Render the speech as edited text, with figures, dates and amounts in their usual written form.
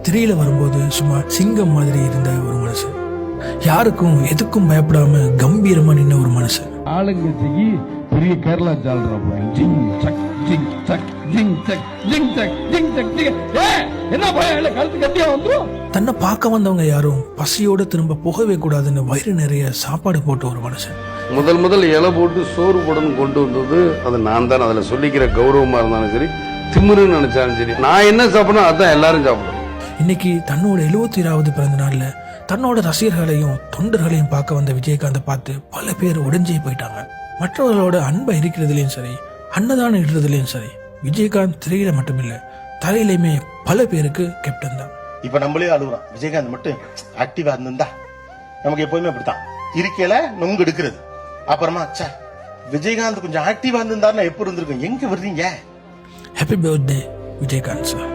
திரையில வரும்போது சும்மா சிங்கம் மாதிரி இருந்த ஒரு மனுஷன். யாருக்கும் எதுக்கும் பயப்படாம கம்பீரமா நின்ன ஒரு மனுஷன். ஆளுங்கட்சிக்கு பெரிய கேரளா ஜால்ரா ஜிங் சக் ஜிங் சக் ஜிங் சக் ஜிங் சக் ஜிங் சக் ஜிங். என்ன பயம் இல்ல, கழுத்து கட்டியா வந்துரும். தன்னை பார்க்க வந்தவங்க யாரும் பசியோட திரும்ப போகவே கூடாதுன்னு வயிறு நிறைய சாப்பாடு போட்ட ஒரு மனுஷன். முதல் இலை போட்டு சோறு போடணும் கொண்டு வந்தது அது நான் தான். அதுல சொல்லிக்கிற கௌரவமா இருந்தாலும் சரி, திமிருன்னு நினைச்சாலும் சரி, நான் என்ன சாப்பிடணும் அதான் எல்லாரும் சாப்பிடணும். இன்னைக்கு தன்னோட 77வது பிறந்த நாள்ல தன்னோட ரசிகர்களையும் தொண்டர்களையும் பார்க்க வந்த விஜயகாந்தை பார்த்து பல பேர் உடைஞ்சே போயிட்டாங்க. மற்றவர்களோட அன்பை இருக்கிறதுலயும் சரி, அன்னதானம் இடுறதுலயும் சரி, விஜயகாந்த் திரையில மட்டுமில்ல தரையிலுமே பல பேருக்கு கேப்டன் தான். இப்ப நம்மளே அழுகுறோம், விஜயகாந்த் மட்டும் ஆக்டிவா இருந்தா நமக்கு எப்பவுமே அப்படித்தான் இருக்கையில நொங்கு எடுக்கிறது. அப்புறமா விஜயகாந்த் கொஞ்சம் ஆக்டிவா இருந்தாருன்னா எப்படி இருந்திருக்கும், எங்க வர்றீங்க. Happy birthday Vijayakanth sir.